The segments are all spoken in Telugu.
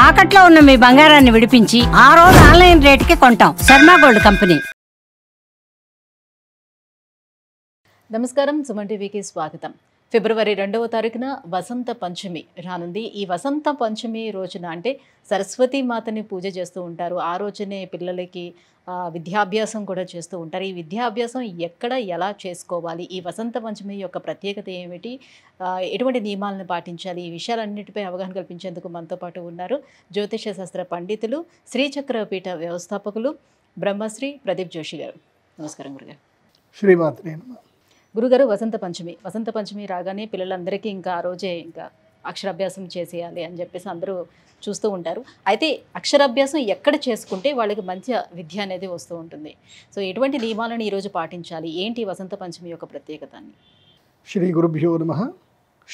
తాకట్లో ఉన్న మీ బంగారాన్ని విడిపించి ఆ రోజు ఆన్లైన్ రేటుకి కొంటాం. Sharma gold company. నమస్కారం, సుమన్ టీవీకి స్వాగతం. ఫిబ్రవరి 2వ తారీఖున వసంత పంచమి రానుంది. ఈ వసంత పంచమి రోజున అంటే సరస్వతీ మాతని పూజ చేస్తూ ఉంటారు. ఆ రోజునే పిల్లలకి విద్యాభ్యాసం కూడా చేస్తూ ఉంటారు. ఈ విద్యాభ్యాసం ఎక్కడ ఎలా చేసుకోవాలి, ఈ వసంత పంచమి యొక్క ప్రత్యేకత ఏమిటి, ఎటువంటి నియమాలను పాటించాలి, ఈ విషయాలన్నిటిపై అవగాహన కల్పించేందుకు మనతో పాటు ఉన్నారు జ్యోతిష శాస్త్ర పండితులు, శ్రీచక్రపీఠ వ్యవస్థాపకులు బ్రహ్మశ్రీ ప్రదీప్ జోషి గారు. నమస్కారం గురుగారు. శ్రీమాత్రే నమః. గురుగారు, వసంత పంచమి రాగానే పిల్లలందరికీ ఇంకా ఆ రోజే ఇంకా అక్షరాభ్యాసం చేసేయాలి అని చెప్పేసి అందరూ చూస్తూ ఉంటారు. అయితే అక్షరాభ్యాసం ఎక్కడ చేసుకుంటే వాళ్ళకి మంచి విద్య అనేది వస్తూ ఉంటుంది. సో ఎటువంటి నియమాలను ఈరోజు పాటించాలి, ఏంటి వసంత పంచమి యొక్క ప్రత్యేకతని? శ్రీ గురుభ్యో నమః.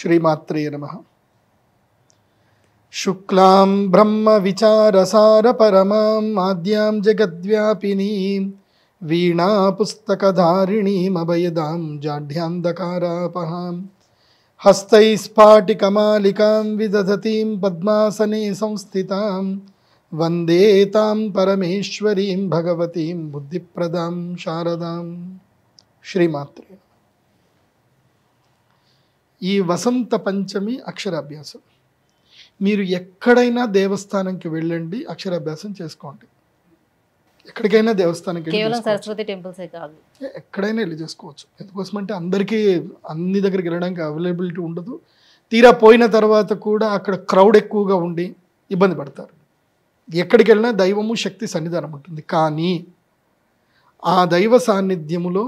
శ్రీమాత్రే నమః. శుక్లాం బ్రహ్మ విచారసార పరమాం ఆద్యాం జగద్వ్యాపినీం వీణా పుస్తకధారిణీం అభయదాం జాఢ్యాంధకారాపహాం హస్తైస్ఫాటికమాలికాం విదధతీం పద్మాసనే సంస్థితాం వందే తాం పరమేశ్వరీం భగవతీం బుద్ధిప్రదాం శారదాం. శ్రీమాత్రే. ఈ వసంత పంచమి అక్షరాభ్యాసం మీరు ఎక్కడైనా దేవస్థానంకి వెళ్ళండి, అక్షరాభ్యాసం చేసుకోండి. ఎక్కడికైనా దేవస్థానానికి కేవలం సరస్వతి టెంపుల్సే కాదు, ఎక్కడైనా వెళ్ళి చేసుకోవచ్చు. ఎందుకోసం అంటే అందరికీ అన్ని దగ్గరికి వెళ్ళడానికి అవైలబిలిటీ ఉండదు. తీరా పోయిన తర్వాత కూడా అక్కడ క్రౌడ్ ఎక్కువగా ఉండి ఇబ్బంది పడతారు. ఎక్కడికి వెళ్ళినా దైవము శక్తి సన్నిధానం ఉంటుంది. కానీ ఆ దైవ సాన్నిధ్యములో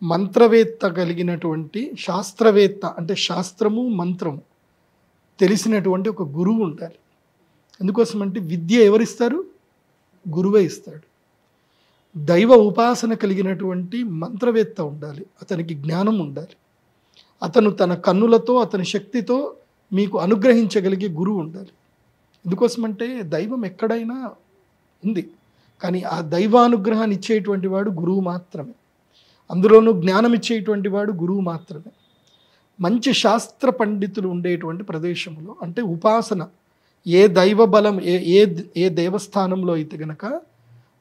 మంత్రవేత్త కలిగినటువంటి శాస్త్రవేత్త, అంటే శాస్త్రము మంత్రము తెలిసినటువంటి ఒక గురువు ఉండాలి. ఎందుకోసం అంటే విద్య ఎవరిస్తారు? గురువే ఇస్తాడు. దైవ ఉపాసన కలిగినటువంటి మంత్రవేత్త ఉండాలి, అతనికి జ్ఞానం ఉండాలి. అతను తన కన్నులతో అతని శక్తితో మీకు అనుగ్రహించగలిగే గురువు ఉండాలి. ఎందుకోసమంటే దైవం ఎక్కడైనా ఉంది, కానీ ఆ దైవానుగ్రహాన్ని ఇచ్చేటువంటి వాడు గురువు మాత్రమే. అందులోనూ జ్ఞానం ఇచ్చేటువంటి వాడు గురువు మాత్రమే. మంచి శాస్త్ర పండితులు ఉండేటువంటి ప్రదేశంలో, అంటే ఉపాసన ఏ దైవ బలం ఏ దేవస్థానంలో అయితే గనక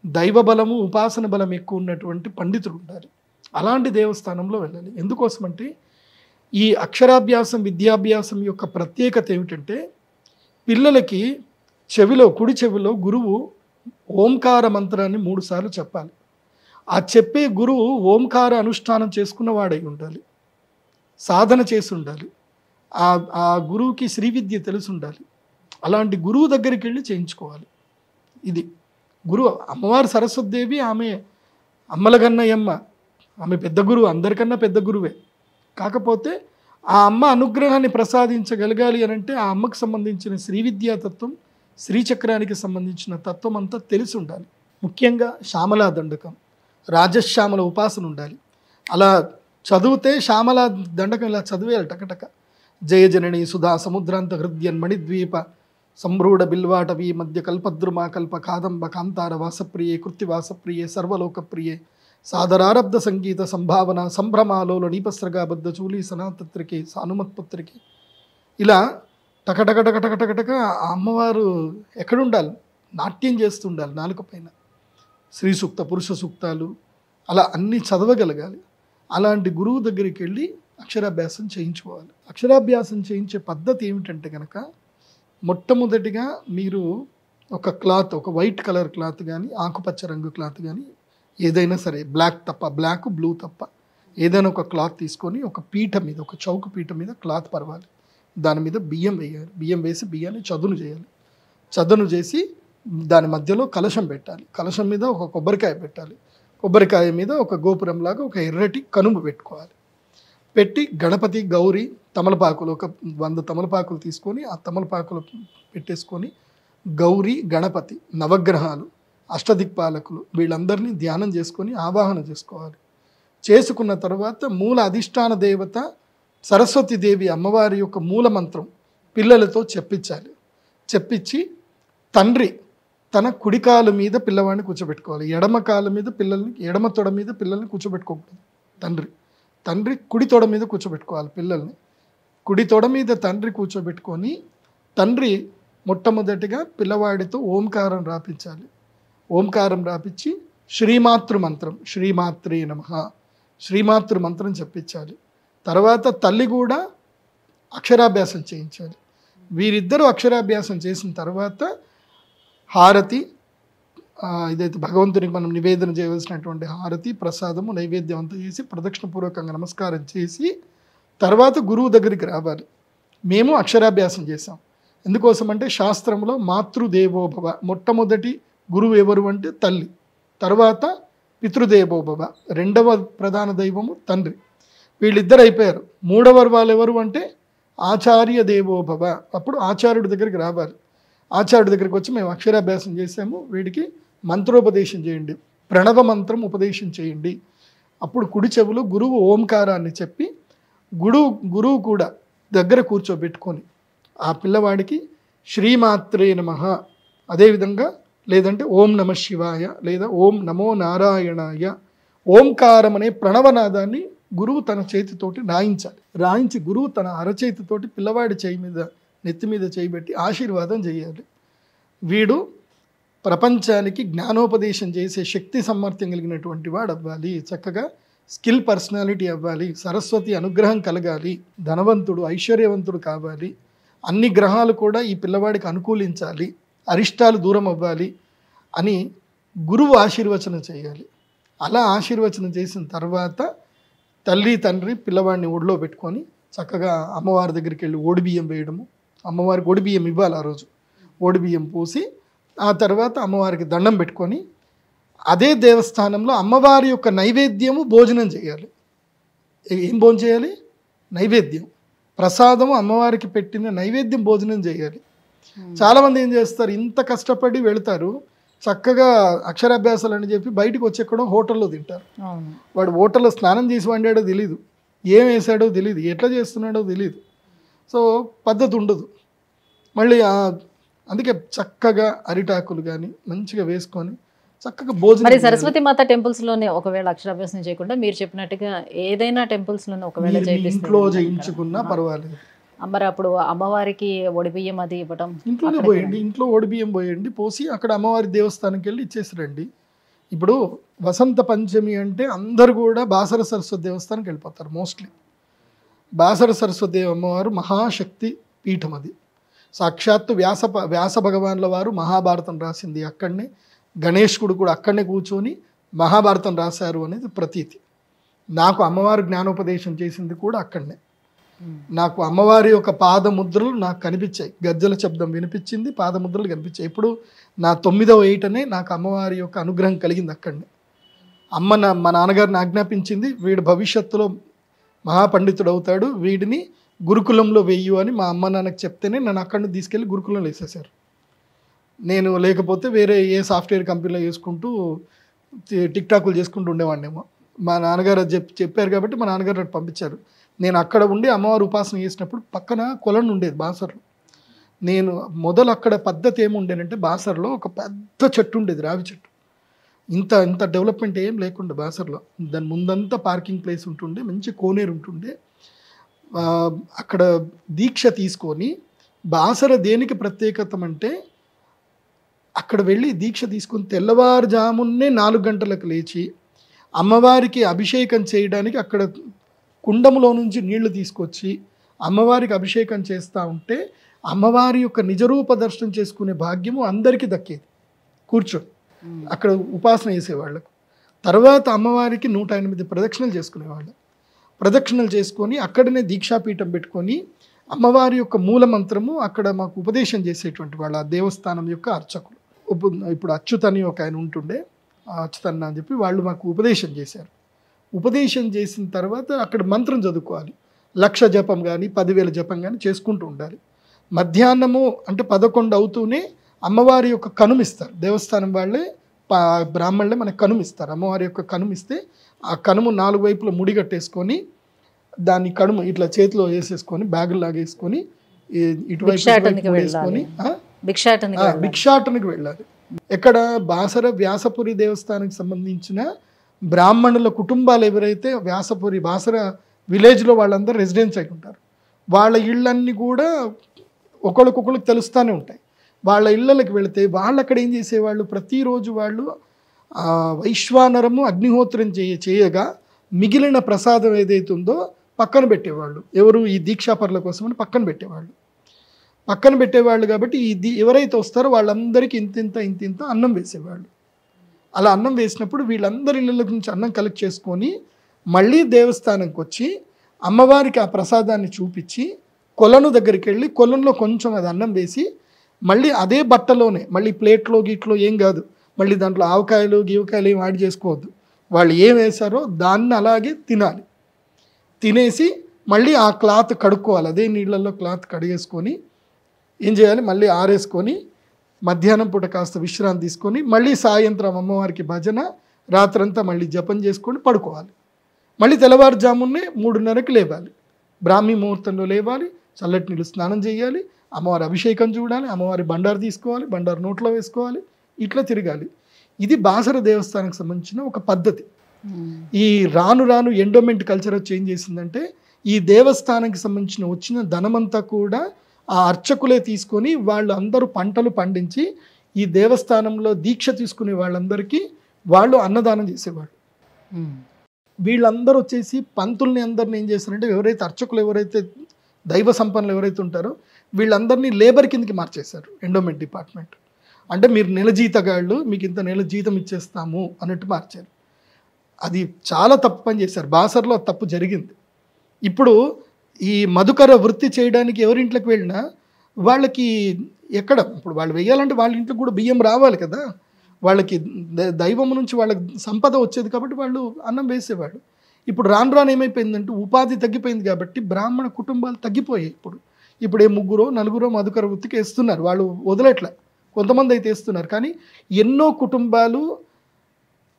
దైవ బలము ఉపాసన బలం ఎక్కువ ఉన్నటువంటి పండితులు ఉండాలి. అలాంటి దేవస్థానంలో వెళ్ళాలి. ఎందుకోసమంటే ఈ అక్షరాభ్యాసం విద్యాభ్యాసం యొక్క ప్రత్యేకత ఏమిటంటే పిల్లలకి చెవిలో, కుడి చెవిలో గురువు ఓంకార మంత్రాన్ని 3 సార్లు చెప్పాలి. ఆ చెప్పే గురువు ఓంకార అనుష్ఠానం చేసుకున్న వాడై ఉండాలి, సాధన చేసి ఉండాలి, ఆ గురువుకి శ్రీ విద్య తెలిసి ఉండాలి. అలాంటి గురువు దగ్గరికి వెళ్ళి చేయించుకోవాలి. ఇది గురువు. అమ్మవారు సరస్వతీదేవి, ఆమె అమ్మలగన్నయమ్మ, ఆమె పెద్ద గురువు, అందరికన్నా పెద్ద గురువే. కాకపోతే ఆ అమ్మ అనుగ్రహాన్ని ప్రసాదించగలగాలి అని అంటే ఆ అమ్మకు సంబంధించిన శ్రీ విద్యాతత్వం, శ్రీచక్రానికి సంబంధించిన తత్వం అంతా తెలిసి ఉండాలి. ముఖ్యంగా శ్యామలా దండకం, రాజశ్యామల ఉపాసన ఉండాలి. అలా చదివితే శ్యామలా దండకం ఇలా చదివేయాలి టకటక. జయ జనని సుధా సముద్రాంత హృద్యన్ మణిద్వీప సంభ్రూఢ బిల్వాటవీ మధ్య కల్పద్రుమా కల్ప కాదంబ కాంతార వాసప్రియే కృత్తివాసప్రియే సర్వలోకప్రియే సాదరారబ్ధ సంగీత సంభావన సంభ్రమాలోల నీపస్రగాబద్ధ చూలి సనాతత్రికే సానుమత్పుత్రికే. ఇలా టకటకటకటకటక ఆ అమ్మవారు ఎక్కడుండాలి? నాట్యం చేస్తుండాలి నాలుక పైన. స్త్రీ సూక్త, పురుష సూక్తాలు అలా అన్నీ చదవగలగాలి. అలాంటి గురువు దగ్గరికి వెళ్ళి అక్షరాభ్యాసం చేయించుకోవాలి. అక్షరాభ్యాసం చేయించే పద్ధతి ఏమిటంటే కనుక మొట్టమొదటిగా మీరు ఒక క్లాత్, ఒక వైట్ కలర్ క్లాత్ కానీ ఆకుపచ్చ రంగు క్లాత్ కానీ ఏదైనా సరే, బ్లాక్ తప్ప, బ్లాక్ బ్లూ తప్ప ఏదైనా ఒక క్లాత్ తీసుకొని ఒక పీఠ మీద, ఒక చౌక పీఠ మీద క్లాత్ పరవాలి. దాని మీద బియ్యం వేయాలి. బియ్యం వేసి బియ్యాన్ని చదును చేయాలి. చదును చేసి దాని మధ్యలో కలశం పెట్టాలి. కలశం మీద ఒక కొబ్బరికాయ పెట్టాలి. కొబ్బరికాయ మీద ఒక గోపురంలాగా ఒక ఎర్రటి కనుమ పెట్టుకోవాలి. పెట్టి గణపతి, గౌరీ, తమలపాకులు, ఒక 100 తమలపాకులు తీసుకొని ఆ తమలపాకులు పెట్టేసుకొని గౌరీ, గణపతి, నవగ్రహాలు, అష్టదిక్పాలకులు వీళ్ళందరినీ ధ్యానం చేసుకొని ఆవాహన చేసుకోవాలి. చేసుకున్న తర్వాత మూల అధిష్టాన దేవత సరస్వతీదేవి అమ్మవారి యొక్క మూల మంత్రం పిల్లలతో చెప్పించాలి. చెప్పించి తండ్రి తన కుడికాలు మీద పిల్లవాడిని కూర్చోబెట్టుకోవాలి. ఎడమ కాలు మీద పిల్లల్ని, ఎడమ తొడ మీద పిల్లల్ని కూర్చోబెట్టుకోకూడదు. తండ్రి కుడి తొడ మీద కూర్చోబెట్టుకోవాలి పిల్లల్ని. కుడి తొడ మీద తండ్రి కూర్చోబెట్టుకొని తండ్రి మొట్టమొదటిగా పిల్లవాడితో ఓంకారం రాపించాలి. ఓంకారం రాపించి శ్రీమాతృ మంత్రం, శ్రీమాత్రే నమః, శ్రీమాతృ మంత్రం చెప్పించాలి. తర్వాత తల్లి కూడా అక్షరాభ్యాసం చేయించాలి. వీరిద్దరూ అక్షరాభ్యాసం చేసిన తర్వాత హారతి, ఇదైతే భగవంతునికి మనం నివేదన చేయవలసినటువంటి హారతి, ప్రసాదము, నైవేద్యం అంతా చేసి ప్రదక్షిణపూర్వకంగా నమస్కారం చేసి తర్వాత గురువు దగ్గరికి రావాలి. మేము అక్షరాభ్యాసం చేసాం. ఎందుకోసమంటే శాస్త్రంలో మాతృదేవోభవ, మొట్టమొదటి గురువు ఎవరు అంటే తల్లి, తర్వాత పితృదేవోభవ, రెండవ ప్రధాన దైవము తండ్రి. వీళ్ళిద్దరు అయిపోయారు. మూడవ వాళ్ళు ఎవరు అంటే ఆచార్య దేవోభవ. అప్పుడు ఆచార్యుడి దగ్గరికి రావాలి. ఆచార్యుడి దగ్గరికి వచ్చి మేము అక్షరాభ్యాసం చేసాము, వీడికి మంత్రోపదేశం చేయండి, ప్రణవ మంత్రం ఉపదేశం చేయండి. అప్పుడు కుడి చెవులు గురువు ఓంకారాన్ని చెప్పి గురువు కూడా దగ్గర కూర్చోబెట్టుకొని ఆ పిల్లవాడికి శ్రీమాత్రే నమః, అదేవిధంగా లేదంటే ఓం నమ శివాయ లేదా ఓం నమో నారాయణాయ, ఓంకారం అనే ప్రణవనాదాన్ని గురువు తన చేతితోటి రాయించాలి. రాయించి గురువు తన అరచేతితోటి పిల్లవాడి చేయి మీద, నెత్తి మీద చేయబెట్టి ఆశీర్వాదం చేయాలి. వీడు ప్రపంచానికి జ్ఞానోపదేశం చేసే శక్తి సామర్థ్యం కలిగినటువంటి వాడు అవ్వాలి, చక్కగా స్కిల్ పర్సనాలిటీ అవ్వాలి, సరస్వతి అనుగ్రహం కలగాలి, ధనవంతుడు ఐశ్వర్యవంతుడు కావాలి, అన్ని గ్రహాలు కూడా ఈ పిల్లవాడికి అనుకూలించాలి, అరిష్టాలు దూరం అవ్వాలి అని గురువు ఆశీర్వచనం చేయాలి. అలా ఆశీర్వచనం చేసిన తర్వాత తల్లి తండ్రి పిల్లవాడిని ఒడిలో పెట్టుకొని చక్కగా అమ్మవారి దగ్గరికి వెళ్ళి ఓడిబియ్యం వేయడము, అమ్మవారికి ఓడిబియ్యం ఇవ్వాలి ఆ రోజు, ఓడిబియ్యం పోసి ఆ తర్వాత అమ్మవారికి దండం పెట్టుకొని అదే దేవస్థానంలో అమ్మవారి యొక్క నైవేద్యము భోజనం చేయాలి. ఏం భోజనం చేయాలి? నైవేద్యం, ప్రసాదము, అమ్మవారికి పెట్టిన నైవేద్యం భోజనం చేయాలి. చాలామంది ఏం చేస్తారు, ఇంత కష్టపడి వెళతారు, చక్కగా అక్షరాభ్యాసాలు అని చెప్పి బయటకు వచ్చి ఎక్కడో హోటల్లో తింటారు. వాడు హోటల్లో స్నానం చేసి వండాడో తెలియదు, ఏం వేసాడో తెలియదు, ఎట్లా చేస్తున్నాడో తెలియదు. సో పద్ధతి ఉండదు. మళ్ళీ అందుకే చక్కగా అరిటాకులు కానీ మంచిగా వేసుకొని చక్కగా భోజనం. మరి సరస్వతి మాత టెంపుల్స్ లోనే ఒకవేళ అక్షరాభ్యాసం చేయకుండా మీరు చెప్పినట్టుగా ఏదైనా టెంపుల్స్ లోనే ఒకవేళ ఇంట్లో చేయించుకున్నా పర్వాలేదు. మరి అప్పుడు అమ్మవారికి ఒడిబియ్యం అది ఇవ్వడం ఇంట్లోనే పోయండి, ఇంట్లో ఒడిబియ్యం పోయండి, పోసి అక్కడ అమ్మవారి దేవస్థానానికి వెళ్ళి ఇచ్చేసి రండి. ఇప్పుడు వసంత పంచమి అంటే అందరు కూడా బాసర సరస్వతి దేవస్థానానికి వెళ్ళిపోతారు. మోస్ట్లీ బాసర సరస్వతి అమ్మవారు మహాశక్తి పీఠం, అది సాక్షాత్తు వ్యాస భగవాన్ల వారు మహాభారతం రాసింది అక్కడనే, గణేశుడు కూడా అక్కడనే కూర్చొని మహాభారతం రాశారు అనేది ప్రతీతి. నాకు అమ్మవారు జ్ఞానోపదేశం చేసింది కూడా అక్కడనే. నాకు అమ్మవారి యొక్క పాదముద్రలు నాకు కనిపించాయి, గజ్జల శబ్దం వినిపించింది, పాదముద్రలు కనిపించాయి. ఇప్పుడు నా 9వ ఏటనే నాకు అమ్మవారి యొక్క అనుగ్రహం కలిగింది అక్కడనే. మా నాన్నగారిని ఆజ్ఞాపించింది, వీడు భవిష్యత్తులో మహాపండితుడు అవుతాడు, వీడిని గురుకులంలో వెయ్యు అని మా అమ్మ నాన్నకు చెప్తేనే నన్ను అక్కడిని తీసుకెళ్ళి గురుకులంలో వేసేసారు. నేను లేకపోతే వేరే ఏ సాఫ్ట్వేర్ కంపెనీలో చేసుకుంటూ టిక్టాకులు చేసుకుంటూ ఉండేవాడినేమో. మా నాన్నగారు చెప్పారు కాబట్టి మా నాన్నగారు నన్ను పంపించారు. నేను అక్కడ ఉండి అమ్మవారు ఉపాసన చేసినప్పుడు పక్కన కొలను ఉండేది బాసర్లో. నేను అక్కడ పద్ధతి ఏముండేనంటే బాసర్లో ఒక పెద్ద చెట్టు ఉండేది, రావి చెట్టు. ఇంత డెవలప్మెంట్ ఏం లేకుండా బాసర్లో, దాని ముందంతా పార్కింగ్ ప్లేస్ ఉంటుండే, మంచి కోనేరు ఉంటుండే. అక్కడ దీక్ష తీసుకొని, బాసర దేనికి ప్రత్యేకత అంటే అక్కడ వెళ్ళి దీక్ష తీసుకొని తెల్లవారుజామున్నే 4 గంటలకు లేచి అమ్మవారికి అభిషేకం చేయడానికి అక్కడ కుండములో నుంచి నీళ్లు తీసుకొచ్చి అమ్మవారికి అభిషేకం చేస్తూ ఉంటే అమ్మవారి యొక్క నిజరూప దర్శనం చేసుకునే భాగ్యము అందరికీ దక్కేది. కూర్చొని అక్కడ ఉపాసన చేసేవాళ్ళకు. తర్వాత అమ్మవారికి 108 ప్రదక్షిణలు చేసుకునేవాళ్ళు. ప్రదక్షిణలు చేసుకొని అక్కడనే దీక్షాపీఠం పెట్టుకొని అమ్మవారి యొక్క మూల మంత్రము అక్కడ మాకు ఉపదేశం చేసేటువంటి వాళ్ళు ఆ దేవస్థానం యొక్క అర్చకులు. ఇప్పుడు అచ్యుతని ఒక ఆయన ఉంటుండే, అచ్యుతన్న అని చెప్పి వాళ్ళు మాకు ఉపదేశం చేశారు. ఉపదేశం చేసిన తర్వాత అక్కడ మంత్రం చదువుకోవాలి. 1,00,000 జపం కానీ 10,000 జపం కానీ చేసుకుంటూ ఉండాలి. మధ్యాహ్నము అంటే 11 అవుతూనే అమ్మవారి యొక్క కనుమిస్తారు. దేవస్థానం వాళ్ళే బ్రాహ్మణులే మనకు కనుమిస్తారు. అమ్మవారి యొక్క కనుమిస్తే ఆ కనుము 4 వైపులా ముడి కట్టేసుకొని దాన్ని కనుము ఇట్లా చేతిలో వేసేసుకొని బ్యాగులాగా వేసుకొని ఇటువైపు వేసుకొని భిక్షాటనకి వెళ్ళాలి. ఎక్కడ బాసర వ్యాసపురి దేవస్థానానికి సంబంధించిన బ్రాహ్మణుల కుటుంబాలు ఎవరైతే బాసర విలేజ్లో వాళ్ళందరూ రెసిడెన్స్ అయి ఉంటారు. వాళ్ళ ఇళ్ళన్నీ కూడా ఒకళ్ళకొకళ్ళకి తెలుస్తూనే ఉంటాయి. వాళ్ళ ఇళ్ళకి వెళితే వాళ్ళు అక్కడ ఏం చేసేవాళ్ళు, ప్రతిరోజు వాళ్ళు వైశ్వానరము అగ్నిహోత్రం చేయగా మిగిలిన ప్రసాదం ఏదైతే ఉందో పక్కన పెట్టేవాళ్ళు. ఎవరు, ఈ దీక్షాపరుల కోసమని పక్కన పెట్టేవాళ్ళు కాబట్టి ఎవరైతే వస్తారో వాళ్ళందరికీ ఇంత అన్నం వేసేవాళ్ళు. అలా అన్నం వేసినప్పుడు వీళ్ళందరి ఇళ్ళ నుంచి అన్నం కలెక్ట్ చేసుకొని మళ్ళీ దేవస్థానంకి వచ్చి అమ్మవారికి ఆ ప్రసాదాన్ని చూపించి కొలను దగ్గరికి వెళ్ళి కొలంలో కొంచెం అది అన్నం వేసి మళ్ళీ అదే బట్టలోనే, మళ్ళీ ప్లేట్లో గీట్లో ఏం కాదు, మళ్ళీ దాంట్లో ఆవకాయలు గీవకాయలు ఏం యాడ్ చేసుకోవద్దు, వాళ్ళు ఏం వేశారో దాన్ని అలాగే తినాలి. తినేసి మళ్ళీ ఆ క్లాత్ కడుక్కోవాలి, అదే నీళ్ళల్లో క్లాత్ కడిగేసుకొని ఏం చేయాలి, మళ్ళీ ఆరేసుకొని మధ్యాహ్నం పూట కాస్త విశ్రాంతి తీసుకొని మళ్ళీ సాయంత్రం అమ్మవారికి భజన, రాత్రంతా మళ్ళీ జపం చేసుకొని పడుకోవాలి. మళ్ళీ తెల్లవారుజామునే 3:30కి లేవాలి, బ్రాహ్మీ ముహూర్తంలో లేవాలి, చల్లటి నీళ్ళు స్నానం చేయాలి, అమ్మవారి అభిషేకం చూడాలి, అమ్మవారి బండారు తీసుకోవాలి, బండారు నోట్లో వేసుకోవాలి, ఇట్లా తిరగాలి. ఇది బాసర దేవస్థానానికి సంబంధించిన ఒక పద్ధతి. ఈ రాను ఎండోమెంట్ కల్చర్ చేంజ్ చేసిందంటే ఈ దేవస్థానానికి సంబంధించిన వచ్చిన ధనమంతా కూడా ఆ అర్చకులే తీసుకొని వాళ్ళు అందరూ పంటలు పండించి ఈ దేవస్థానంలో దీక్ష తీసుకునే వాళ్ళందరికీ వాళ్ళు అన్నదానం చేసేవాళ్ళు. వీళ్ళందరూ వచ్చేసి పంతుల్ని అందరిని ఏం చేస్తారంటే ఎవరైతే అర్చకులు ఎవరైతే దైవ సంపన్నులు ఎవరైతే ఉంటారో వీళ్ళందరినీ లేబర్ కిందకి మార్చేశారు ఎండోమెంట్ డిపార్ట్మెంట్. అంటే మీరు నెల జీతగాళ్ళు, మీకు ఇంత నెల జీతం ఇచ్చేస్తాము అన్నట్టు మార్చారు. అది చాలా తప్పు పని చేశారు. బాసర్లో తప్పు జరిగింది. ఇప్పుడు ఈ మధుకర వృత్తి చేయడానికి ఎవరింట్లోకి వెళ్ళినా వాళ్ళకి ఇప్పుడు వాళ్ళు వేయాలంటే వాళ్ళ ఇంట్లో కూడా బియ్యం రావాలి కదా, వాళ్ళకి దైవం నుంచి వాళ్ళకి సంపద వచ్చేది కాబట్టి వాళ్ళు అన్నం వేసేవాళ్ళు. ఇప్పుడు రాను ఏమైపోయిందంటే ఉపాధి తగ్గిపోయింది కాబట్టి బ్రాహ్మణ కుటుంబాలు తగ్గిపోయాయి. ఇప్పుడు 3-4 మధుకర వృత్తికి వేస్తున్నారు, వాళ్ళు వదలట్లే, కొంతమంది అయితే వేస్తున్నారు. కానీ ఎన్నో కుటుంబాలు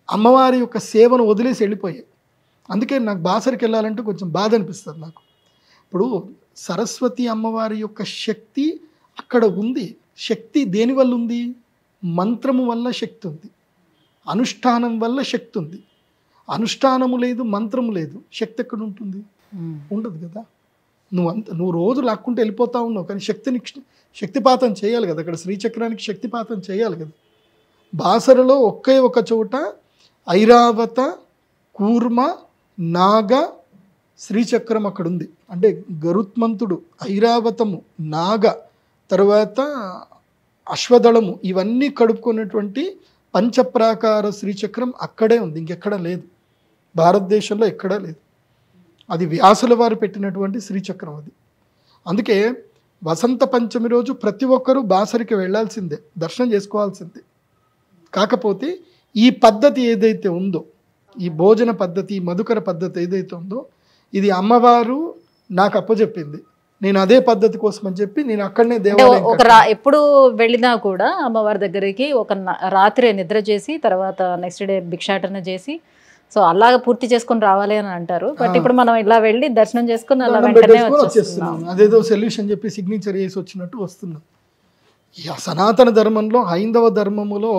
అమ్మవారి యొక్క సేవను వదిలేసి వెళ్ళిపోయాయి. అందుకే నాకు బాసరికి వెళ్ళాలంటే కొంచెం బాధ అనిపిస్తుంది నాకు. ఇప్పుడు సరస్వతి అమ్మవారి యొక్క శక్తి అక్కడ ఉంది. శక్తి దేనివల్ల ఉంది? మంత్రము వల్ల శక్తి ఉంది, అనుష్ఠానం వల్ల శక్తి ఉంది. అనుష్ఠానము లేదు, మంత్రము లేదు, శక్తి ఎక్కడ ఉంటుంది? ఉండదు కదా. నువ్వు రోజు లాక్కుంటూ వెళ్ళిపోతా ఉన్నావు, కానీ శక్తిపాతం చేయాలి కదా. అక్కడ శ్రీచక్రానికి శక్తిపాతం చేయాలి కదా. బాసరలో ఒకే ఒక చోట ఐరావత, కూర్మ, నాగ, శ్రీచక్రం అక్కడ ఉంది. అంటే గరుత్మంతుడు, ఐరావతము, నాగ, తర్వాత అశ్వదళము, ఇవన్నీ కడుపుకున్నటువంటి పంచప్రాకార శ్రీచక్రం అక్కడే ఉంది, ఇంకెక్కడా లేదు, భారతదేశంలో ఎక్కడా లేదు. అది వ్యాసుల వారు పెట్టినటువంటి శ్రీచక్రం అది. అందుకే వసంత పంచమి రోజు ప్రతి ఒక్కరూ బాసరికి వెళ్ళాల్సిందే, దర్శనం చేసుకోవాల్సిందే. కాకపోతే ఈ పద్ధతి ఏదైతే ఉందో, ఈ భోజన పద్ధతి, మధుకర పద్ధతి ఏదైతే ఉందో, ఇది అమ్మవారు నాకు అప్పచెప్పింది. నేను అదే పద్ధతి కోసం అని చెప్పి నేను అక్కడనే దేవాలయం ఎప్పుడు వెళ్ళినా కూడా అమ్మవారి దగ్గరికి ఒక రాత్రి నిద్ర చేసి తర్వాత నెక్స్ట్ డే భిక్షాటన చేసి సో అలాగా పూర్తి చేసుకొని రావాలి అని అంటారు. బట్ ఇప్పుడు మనం ఇలా వెళ్ళి దర్శనం చేసుకుని అలా వెంటనే వచ్చేస్తున్నాం. అదేదో సొల్యూషన్ చెప్పి సిగ్నేచర్ చేసి వచ్చినట్టు వస్తున్నాం. సనాతన ధర్మంలో, హైందవ ధర్మములో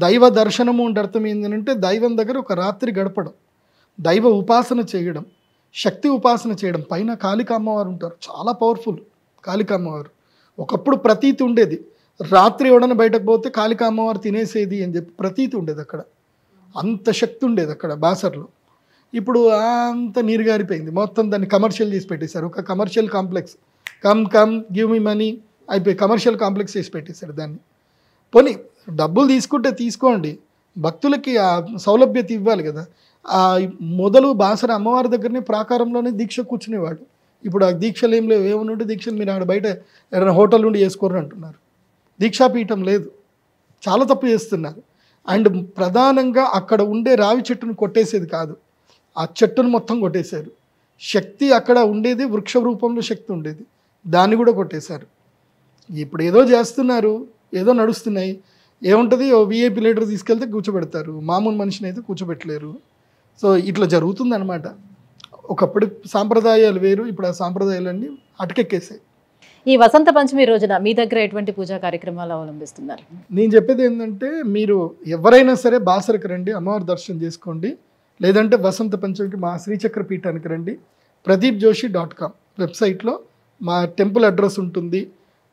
దైవ దర్శనము అంటే అర్థం ఏంటంటే దైవం దగ్గర ఒక రాత్రి గడపడం, దైవ ఉపాసన చేయడం, శక్తి ఉపాసన చేయడం. పైన కాళికా అమ్మవారు ఉంటారు, చాలా పవర్ఫుల్ కాళికా అమ్మవారు. ఒకప్పుడు ప్రతీతి ఉండేది, రాత్రి ఎవడన్నా బయటకు పోతే కాళికా అమ్మవారు తినేసేది అని చెప్పి ప్రతీతి ఉండేది. అక్కడ అంత శక్తి ఉండేది అక్కడ బాసర్లో. ఇప్పుడు అంత నీరుగారిపోయింది, మొత్తం దాన్ని కమర్షియల్ చేసి పెట్టేశారు. ఒక commercial complex, come give me money అయిపోయి కమర్షియల్ కాంప్లెక్స్ చేసి పెట్టేశారు దాన్ని. పోనీ డబ్బులు తీసుకుంటే తీసుకోండి, భక్తులకి ఆ సౌలభ్యత ఇవ్వాలి కదా. మొదలు బాసర అమ్మవారి దగ్గరనే ప్రాకారంలోనే దీక్ష కూర్చునేవాడు. ఇప్పుడు ఆ దీక్షలు ఏం లేవు, ఏమనుంటే దీక్షలు మీరు ఆడ బయట ఏదైనా హోటల్ నుండి చేసుకోరు అంటున్నారు. దీక్షాపీఠం లేదు, చాలా తప్పు చేస్తున్నారు. అండ్ ప్రధానంగా అక్కడ ఉండే రావి చెట్టును కొట్టేసేది కాదు, ఆ చెట్టును మొత్తం కొట్టేశారు. శక్తి అక్కడ ఉండేది, వృక్ష రూపంలో శక్తి ఉండేది, దాన్ని కూడా కొట్టేశారు. ఇప్పుడు ఏదో చేస్తున్నారు, ఏదో నడుస్తున్నాయి. ఏముంటుంది, ఓ విఐపి లీడర్ తీసుకెళ్తే కూర్చోబెడతారు, మామూలు మనిషిని అయితే కూర్చోబెట్టలేరు. సో ఇట్లా జరుగుతుంది అనమాట. ఒకప్పుడు సాంప్రదాయాలు వేరు, ఇప్పుడు ఆ సాంప్రదాయాలన్నీ అటకెక్కేసాయి. ఈ వసంత పంచమి రోజున మీ దగ్గర ఎటువంటి పూజా కార్యక్రమాలు అవలంబిస్తున్నారు? నేను చెప్పేది ఏంటంటే మీరు ఎవరైనా సరే బాసరకు రండి, అమ్మవారి దర్శనం చేసుకోండి. లేదంటే వసంత పంచమికి మా శ్రీచక్ర పీఠానికి రండి. pradeepjoshi.com వెబ్సైట్లో మా టెంపుల్ అడ్రస్ ఉంటుంది,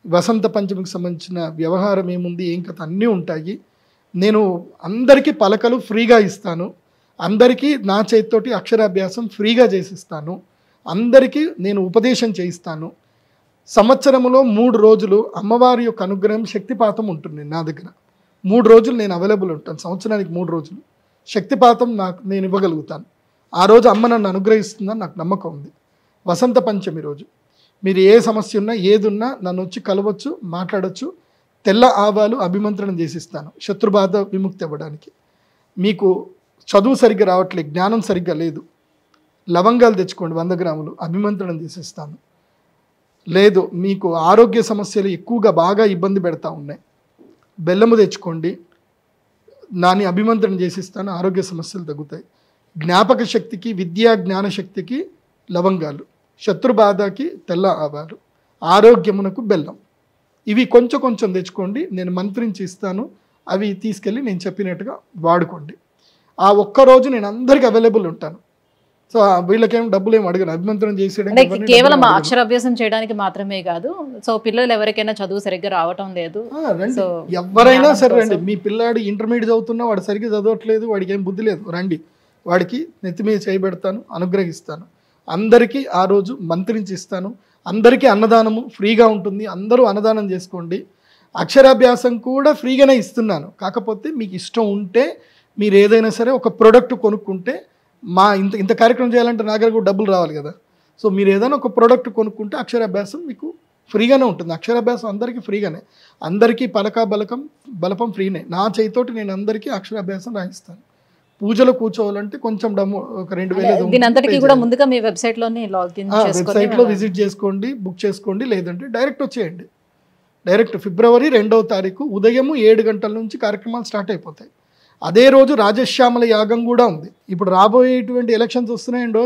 వసంత పంచమికి సంబంధించిన వ్యవహారం ఏముంది, ఏం కథ అన్నీ ఉంటాయి. నేను అందరికీ పలకలు ఫ్రీగా ఇస్తాను, అందరికీ నా చేతితోటి అక్షరాభ్యాసం ఫ్రీగా చేసిస్తాను, అందరికీ నేను ఉపదేశం చేయిస్తాను. సంవత్సరంలో 3 రోజులు అమ్మవారి యొక్క అనుగ్రహం శక్తిపాతం ఉంటుంది నా దగ్గర. 3 రోజులు నేను అవైలబుల్ ఉంటాను, సంవత్సరానికి 3 రోజులు శక్తిపాతం నేను ఇవ్వగలుగుతాను. ఆ రోజు అమ్మ నన్ను అనుగ్రహిస్తుందని నాకు నమ్మకం ఉంది. వసంత పంచమి రోజు మీరు ఏ సమస్య ఉన్నా ఏదున్నా నన్ను వచ్చి కలవచ్చు, మాట్లాడచ్చు. తెల్ల ఆవాలు అభిమంత్రణం చేసిస్తాను శత్రుబాధ విముక్తి అవ్వడానికి. మీకు చదువు సరిగ్గా రావట్లేదు, జ్ఞానం సరిగ్గా లేదు, లవంగాలు తెచ్చుకోండి 100 గ్రాములు, అభిమంత్రణం చేసిస్తాను. లేదు మీకు ఆరోగ్య సమస్యలు ఎక్కువగా బాగా ఇబ్బంది పెడతా ఉన్నాయి, బెల్లము తెచ్చుకోండి, దాన్ని అభిమంత్రణ చేసిస్తాను, ఆరోగ్య సమస్యలు తగ్గుతాయి. జ్ఞాపక శక్తికి, విద్యా జ్ఞాన శక్తికి లవంగాలు, శత్రుబాధకి తెల్ల ఆవాలు, ఆరోగ్యమునకు బెల్లం. ఇవి కొంచెం కొంచెం తెచ్చుకోండి, నేను మంత్రించి ఇస్తాను. అవి తీసుకెళ్ళి నేను చెప్పినట్టుగా వాడుకోండి. ఆ ఒక్కరోజు నేను అందరికీ అవైలబుల్ ఉంటాను. సో వీళ్ళకేం డబ్బులు ఏమి అడగను, అభిమంత్రం చేసేయడం కేవలం అక్షరాభ్యాసం చేయడానికి మాత్రమే కాదు. సో పిల్లలు ఎవరికైనా చదువు సరిగ్గా రావటం లేదు, రండి, ఎవరైనా సరే రండి. మీ పిల్లాడు ఇంటర్మీడియట్ చదువుతున్నా వాడు సరిగ్గా చదవట్లేదు, వాడికి ఏం బుద్ధి లేదు, రండి, వాడికి నెత్తి మీద చేయబెడతాను, అనుగ్రహిస్తాను. అందరికీ ఆ రోజు మంత్రించి ఇస్తాను. అందరికీ అన్నదానము ఫ్రీగా ఉంటుంది, అందరూ అన్నదానం చేసుకోండి. అక్షరాభ్యాసం కూడా ఫ్రీగానే ఇస్తున్నాను. కాకపోతే మీకు ఇష్టం ఉంటే మీరు ఏదైనా సరే ఒక ప్రోడక్ట్ కొనుక్కుంటే, మా ఇంత కార్యక్రమం చేయాలంటే నా దగ్గర కూడా డబ్బులు రావాలి కదా. సో మీరు ఏదైనా ఒక ప్రోడక్ట్ కొనుక్కుంటే అక్షరాభ్యాసం మీకు ఫ్రీగానే ఉంటుంది. అక్షరాభ్యాసం అందరికీ ఫ్రీగానే, అందరికీ బలపం ఫ్రీనే. నా చేతితోటి నేను అందరికీ అక్షరాభ్యాసం రాయిస్తాను. పూజలు కూర్చోవాలంటే కొంచెం ఒక 2000 ముందుగా మీ వెబ్సైట్లో విజిట్ చేసుకోండి, బుక్ చేసుకోండి, లేదంటే డైరెక్ట్ వచ్చేయండి. డైరెక్ట్ ఫిబ్రవరి 2వ తారీఖు ఉదయం 7 గంటల నుంచి కార్యక్రమాలు స్టార్ట్ అయిపోతాయి. అదే రోజు రాజశ్యామల యాగం కూడా ఉంది. ఇప్పుడు రాబోయేటువంటి ఎలక్షన్స్ వస్తున్నాయండో,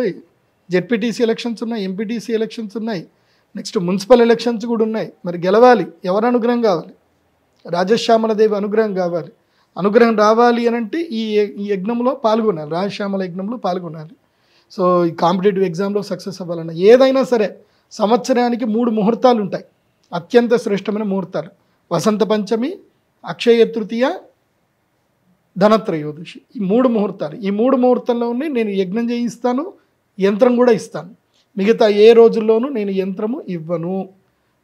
జెడ్పీటీసీ ఎలక్షన్స్ ఉన్నాయి, ఎంపీటీసీ ఎలక్షన్స్ ఉన్నాయి, నెక్స్ట్ మున్సిపల్ ఎలక్షన్స్ కూడా ఉన్నాయి. మరి గెలవాలి, ఎవరి అనుగ్రహం కావాలి? రాజశ్యామల దేవి అనుగ్రహం కావాలి. అనుగ్రహం రావాలి అని అంటే ఈ యజ్ఞంలో పాల్గొనాలి, రాజశ్యామల యజ్ఞంలో పాల్గొనాలి. సో ఈ కాంపిటేటివ్ ఎగ్జామ్లో సక్సెస్ అవ్వాలన్నా ఏదైనా సరే సంవత్సరానికి 3 ముహూర్తాలు ఉంటాయి, అత్యంత శ్రేష్టమైన ముహూర్తాలు. వసంత పంచమి, అక్షయ తృతీయ, ధనత్రయోదశి, ఈ 3 ముహూర్తాలు. ఈ 3 ముహూర్తంలోనే నేను యజ్ఞం చేయిస్తాను, యంత్రం కూడా ఇస్తాను. మిగతా ఏ రోజుల్లోనూ నేను యంత్రము ఇవ్వను.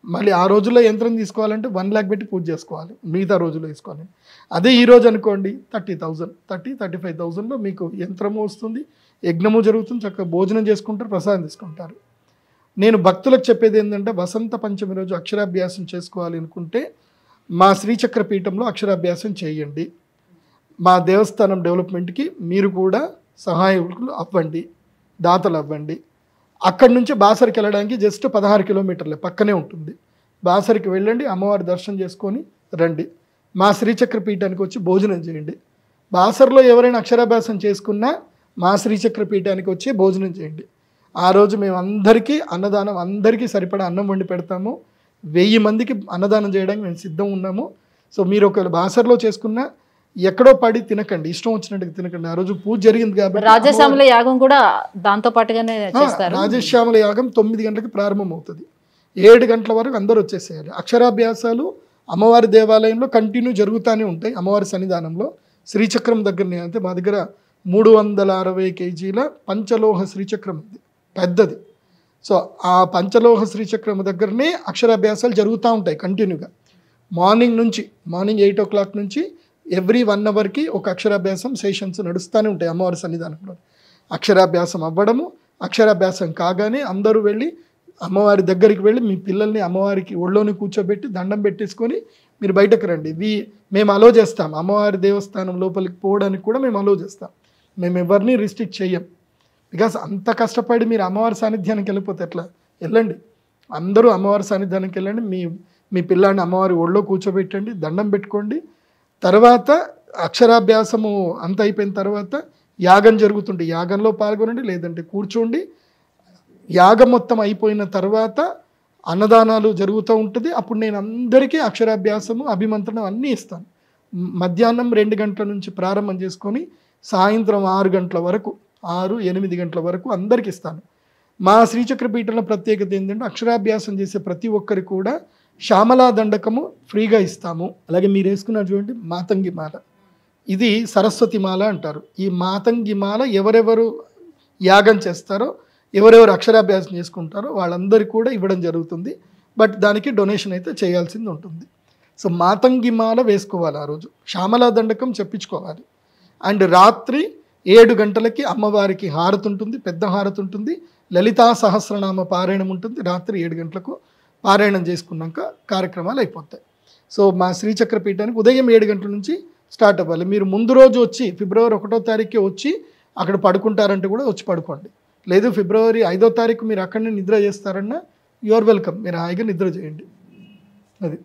మళ్ళీ ఆ రోజుల్లో యంత్రం తీసుకోవాలంటే 1 lakh పెట్టి పూజ చేసుకోవాలి, మిగతా రోజుల్లో తీసుకోవాలి. అదే ఈరోజు అనుకోండి 30,000, 35,000లో మీకు యంత్రము వస్తుంది, యజ్ఞము జరుగుతుంది, చక్కగా భోజనం చేసుకుంటారు, ప్రసాదం తీసుకుంటారు. నేను భక్తులకు చెప్పేది ఏంటంటే, వసంత పంచమి రోజు అక్షరాభ్యాసం చేసుకోవాలి అనుకుంటే మా శ్రీచక్ర పీఠంలో అక్షరాభ్యాసం చేయండి. మా దేవస్థానం డెవలప్మెంట్కి మీరు కూడా సహాయకులు అవ్వండి, దాతలు అవ్వండి. అక్కడి నుంచి బాసరికి వెళ్ళడానికి జస్ట్ 16 కిలోమీటర్లే, పక్కనే ఉంటుంది. బాసరికి వెళ్ళండి, అమ్మవారి దర్శనం చేసుకొని రండి. మా శ్రీచక్ర పీఠానికి వచ్చి భోజనం చేయండి. బాసర్లో ఎవరైనా అక్షరాభ్యాసం చేసుకున్నా మా శ్రీచక్ర పీఠానికి వచ్చి భోజనం చేయండి. ఆ రోజు మేము అందరికీ అన్నదానం, అందరికీ సరిపడా అన్నం వండి పెడతాము. 1000 మందికి అన్నదానం చేయడానికి మేము సిద్ధం ఉన్నాము. సో మీరు ఒకవేళ బాసర్లో చేసుకున్నా ఎక్కడో పడి తినకండి, ఇష్టం వచ్చినట్టుగా తినకండి. ఆ రోజు పూజ జరిగింది కాబట్టి. రాజశ్యామల యాగం కూడా దాంతో పాటుగానే చేస్తారు. రాజశ్యామల యాగం 9 గంటలకు ప్రారంభం అవుతుంది, 7 గంటల వరకు అందరూ వచ్చేసేయాలి. అక్షరాభ్యాసాలు అమ్మవారి దేవాలయంలో కంటిన్యూ జరుగుతూనే ఉంటాయి. అమ్మవారి సన్నిధానంలో శ్రీచక్రం దగ్గరనే, అంటే మా దగ్గర 360 kgల పంచలోహ శ్రీచక్రం ఉంది, పెద్దది. సో ఆ పంచలోహ శ్రీచక్రం దగ్గరనే అక్షరాభ్యాసాలు జరుగుతూ ఉంటాయి కంటిన్యూగా. మార్నింగ్ 8 o'clock నుంచి ఎవ్రీ 1 hourకి ఒక అక్షరాభ్యాసం సెషన్స్ నడుస్తూనే ఉంటాయి అమ్మవారి సన్నిధానంలో. అక్షరాభ్యాసం అవ్వడము, అక్షరాభ్యాసం కాగానే అందరూ వెళ్ళి అమ్మవారి దగ్గరికి వెళ్ళి మీ పిల్లల్ని అమ్మవారికి ఒళ్ళోని కూర్చోబెట్టి దండం పెట్టేసుకొని మీరు బయటకు రండి. మేము అలో చేస్తాం, అమ్మవారి దేవస్థానం లోపలికి పోవడానికి కూడా మేము అలో చేస్తాం. మేము ఎవరిని రిస్ట్రిక్ట్ చెయ్యం. బికాస్ అంత కష్టపడి మీరు అమ్మవారి సాన్నిధ్యానికి వెళ్ళిపోతే ఎట్లా? వెళ్ళండి, అందరూ అమ్మవారి సాన్నిధ్యానికి వెళ్ళండి. మీ పిల్లాన్ని అమ్మవారి ఒళ్ళో కూర్చోబెట్టండి, దండం పెట్టుకోండి. తర్వాత అక్షరాభ్యాసము అంత అయిపోయిన తర్వాత యాగం జరుగుతుంది, యాగంలో పాల్గొనండి, లేదంటే కూర్చోండి. యాగం మొత్తం అయిపోయిన తర్వాత అన్నదానాలు జరుగుతూ ఉంటుంది. అప్పుడు నేను అందరికీ అక్షరాభ్యాసము, అభిమంత్రణం అన్నీ ఇస్తాను. మధ్యాహ్నం 2 గంటల నుంచి ప్రారంభం చేసుకొని సాయంత్రం 6 గంటల వరకు, 6-8 గంటల వరకు అందరికి ఇస్తాను. మా శ్రీచక్ర పీఠంలో ప్రత్యేకత ఏంటంటే అక్షరాభ్యాసం చేసే ప్రతి ఒక్కరికి కూడా శ్యామలా దండకము ఫ్రీగా ఇస్తాము. అలాగే మీరు వేసుకున్నారు చూడండి మాతంగి మాల, ఇది సరస్వతి మాల అంటారు. ఈ మాతంగి మాల ఎవరెవరు యాగం చేస్తారో, ఎవరెవరు అక్షరాభ్యాసం చేసుకుంటారో వాళ్ళందరికీ కూడా ఇవ్వడం జరుగుతుంది. బట్ దానికి డొనేషన్ అయితే చేయాల్సింది ఉంటుంది. సో మాతంగి మాల వేసుకోవాలి ఆ రోజు, శ్యామలా దండకం చెప్పించుకోవాలి. అండ్ రాత్రి 7 గంటలకి అమ్మవారికి హారతి ఉంటుంది, పెద్ద హారతి ఉంటుంది, లలితా సహస్రనామ పారాయణం ఉంటుంది. రాత్రి 7 గంటలకు పారాయణం చేసుకున్నాక కార్యక్రమాలు అయిపోతాయి. సో మా శ్రీచక్ర పీఠానికి ఉదయం 7 గంటల నుంచి స్టార్ట్ అవ్వాలి. మీరు ముందు రోజు వచ్చి ఫిబ్రవరి 1వ తారీఖుకి వచ్చి అక్కడ పడుకుంటారంటే కూడా వచ్చి పడుకోండి. లేదు ఫిబ్రవరి 5వ తారీఖు మీరు అక్కడనే నిద్ర చేస్తారన్నా యువర్ వెల్కమ్, మీరు హాయిగా నిద్ర చేయండి. అది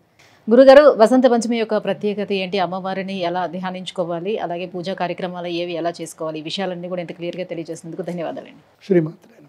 గురుగారు, వసంత పంచమి యొక్క ప్రత్యేకత ఏంటి, అమ్మవారిని ఎలా ధ్యానించుకోవాలి, అలాగే పూజా కార్యక్రమాలు ఏవి ఎలా చేసుకోవాలి, ఈ విషయాలన్నీ కూడా ఇంత క్లియర్గా తెలియజేసినందుకు ధన్యవాదాలండి. శ్రీమాత్రే.